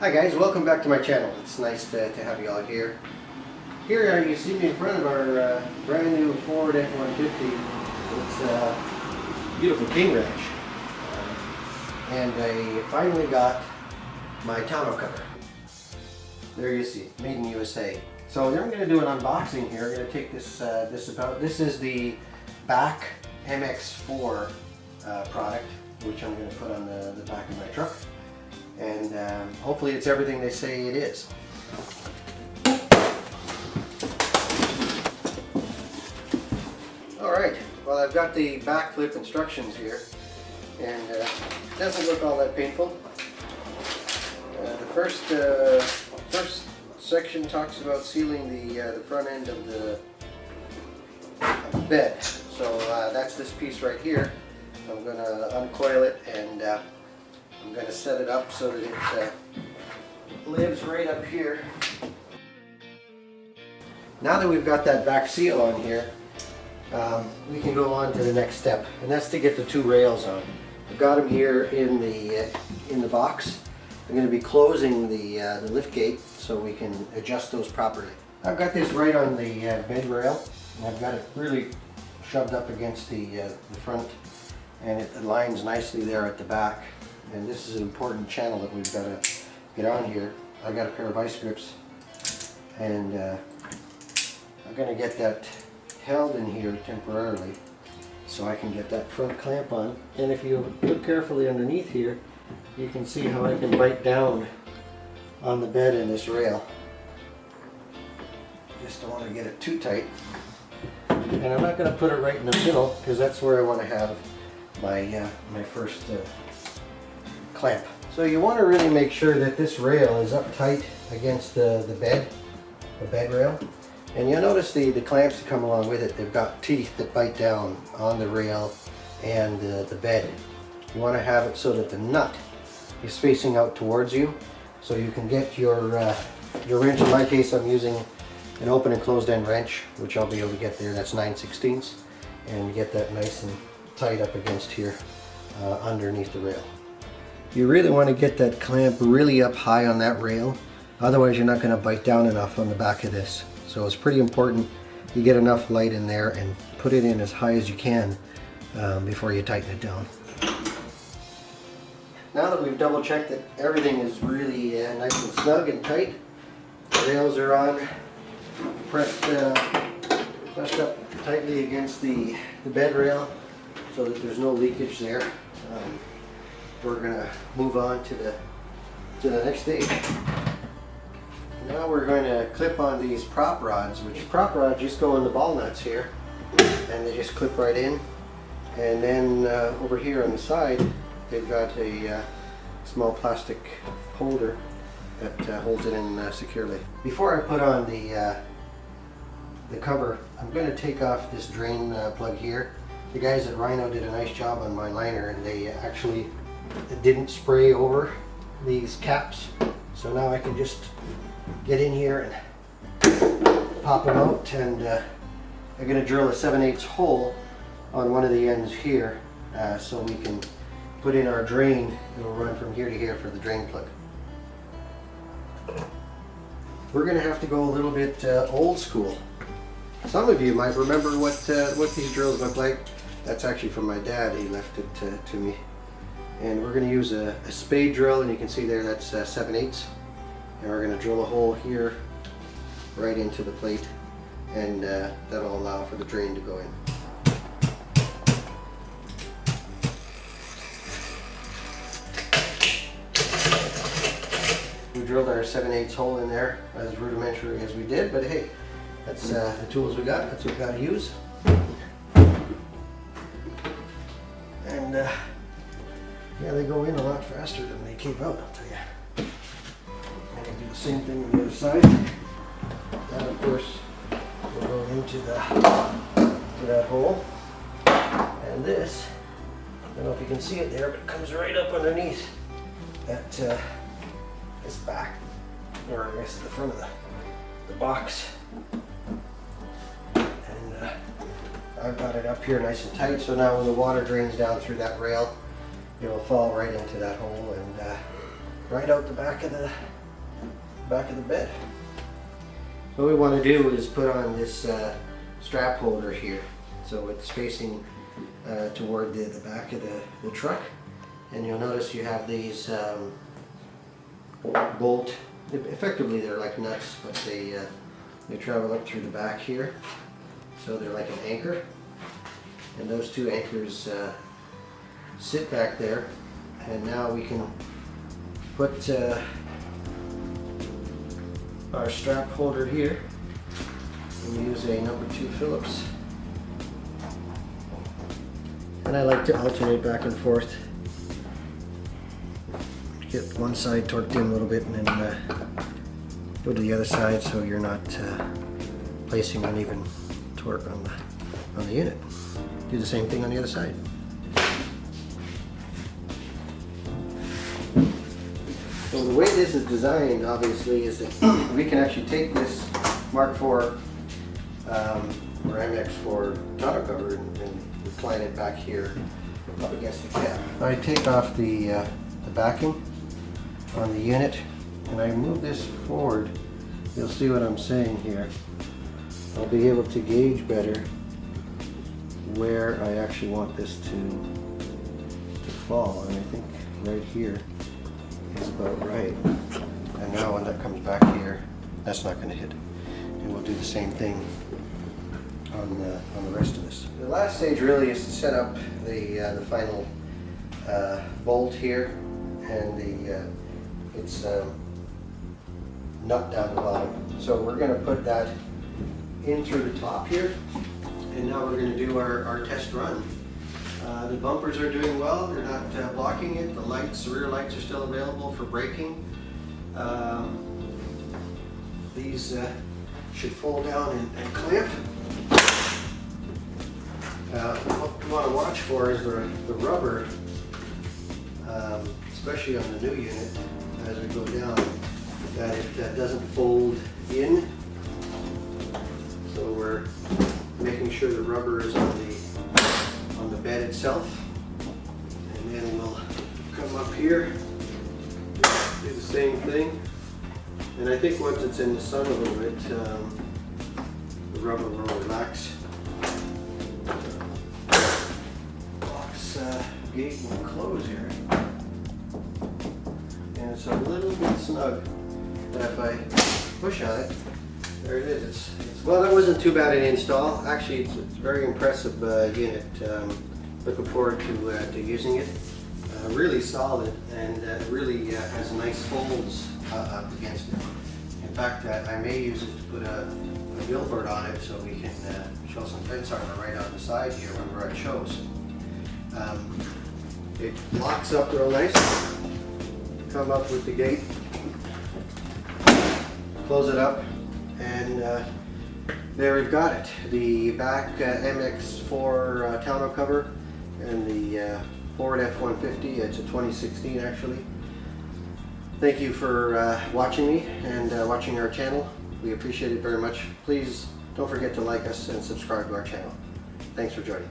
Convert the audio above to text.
Hi guys, welcome back to my channel. It's nice to have you all here. Here you see me in front of our brand new Ford F150. It's a beautiful King Ranch. And I finally got my tonneau cover. There you see, made in USA. So I'm going to do an unboxing here. I'm going to take this this is the BAK MX4 product, which I'm going to put on the back of my truck. And hopefully it's everything they say it is. Alright, well I've got the BAKFlip instructions here, and it doesn't look all that painful. The first section talks about sealing the front end of the bed. So that's this piece right here. I'm going to uncoil it and I'm going to set it up so that it lives right up here. Now that we've got that back seal on here, we can go on to the next step, and that's to get the two rails on. I've got them here in the box. I'm going to be closing the lift gate so we can adjust those properly. I've got this right on the bed rail, and I've got it really shoved up against the front, and it aligns nicely there at the back. And this is an important channel that we've got to get on here. I got a pair of vice grips, and I'm going to get that held in here temporarily so I can get that front clamp on. And if you look carefully underneath here, you can see how I can bite down on the bed in this rail. Just don't want to get it too tight. And I'm not going to put it right in the middle because that's where I want to have my my first clamp. So you want to really make sure that this rail is up tight against the bed rail. And you'll notice the clamps that come along with it, they've got teeth that bite down on the rail and the bed. You want to have it so that the nut is facing out towards you, so you can get your wrench. In my case, I'm using an open and closed end wrench, which I'll be able to get there. That's 9/16, and get that nice and tight up against here underneath the rail. You really want to get that clamp really up high on that rail, otherwise you're not going to bite down enough on the back of this. So it's pretty important you get enough light in there and put it in as high as you can before you tighten it down. Now that we've double checked that everything is really nice and snug and tight, the rails are on, pressed up tightly against the bed rail so that there's no leakage there. We're going to move on to the next stage. Now we're going to clip on these prop rods, which prop rods just go in the ball nuts here, and they just clip right in. And then over here on the side, they've got a small plastic holder that holds it in securely. Before I put on the cover, I'm going to take off this drain plug here. The guys at Rhino did a nice job on my liner, and they actually didn't spray over these caps. So now I can just get in here and pop them out, and I'm going to drill a 7/8 hole on one of the ends here so we can put in our drain. It'll run from here to here for the drain plug. We're going to have to go a little bit old school. Some of you might remember what these drills look like. That's actually from my dad. He left it to me. And we're going to use a spade drill, and you can see there that's 7/8. And we're going to drill a hole here right into the plate, and that'll allow for the drain to go in. We drilled our 7/8 hole in there as rudimentary as we did, but hey, that's the tools we got. That's what we got to use. And yeah, they go in a lot faster than they keep out, I'll tell you. And we'll do the same thing on the other side. That, of course, will go into that hole. And this, I don't know if you can see it there, but it comes right up underneath that this back, or I guess the front of the box. And I've got it up here nice and tight, so now when the water drains down through that rail, it'll fall right into that hole, and right out the back of the bed. What we want to do is put on this strap holder here, so it's facing toward the back of the truck, and you'll notice you have these bolt. Effectively, they're like nuts, but they travel up through the back here, so they're like an anchor. And those two anchors sit back there, and now we can put our strap holder here and use a number 2 Phillips. And I like to alternate back and forth. Get one side torqued in a little bit and then go to the other side, so you're not placing uneven torque on the unit. Do the same thing on the other side. So the way this is designed, obviously, is that we can actually take this Mark IV or MX4 tonneau cover and recline it back here up against the cab. I take off the backing on the unit and I move this forward. You'll see what I'm saying here. I'll be able to gauge better where I actually want this to fall, and I think right here is about right. And now when that comes back here, that's not going to hit. And we'll do the same thing on the rest of this. The last stage really is to set up the final bolt here, and it's nut down the bottom. So we're going to put that in through the top here, and now we're going to do our test run. The bumpers are doing well, they're not blocking it. The lights, the rear lights, are still available for braking. These should fold down and clamp. What we want to watch for is the rubber, especially on the new unit, as we go down, that it doesn't fold in. So we're making sure the rubber is on the bed itself, and then we'll come up here, do the same thing. And I think once it's in the sun a little bit, the rubber will relax. Box gate will close here, and it's a little bit snug. But if I push on it, there it is. Well, that wasn't too bad an install. Actually, it's a very impressive unit. Looking forward to using it. Really solid, and really has nice folds up against it. In fact, I may use it to put a billboard on it, so we can show some fence armor right on the side here when we're at shows. It locks up real nice. Come up with the gate, close it up, and there we've got it. The BAK MX4 tonneau cover and the Ford F150. It's a 2016 actually. Thank you for watching me and watching our channel. We appreciate it very much. Please don't forget to like us and subscribe to our channel. Thanks for joining.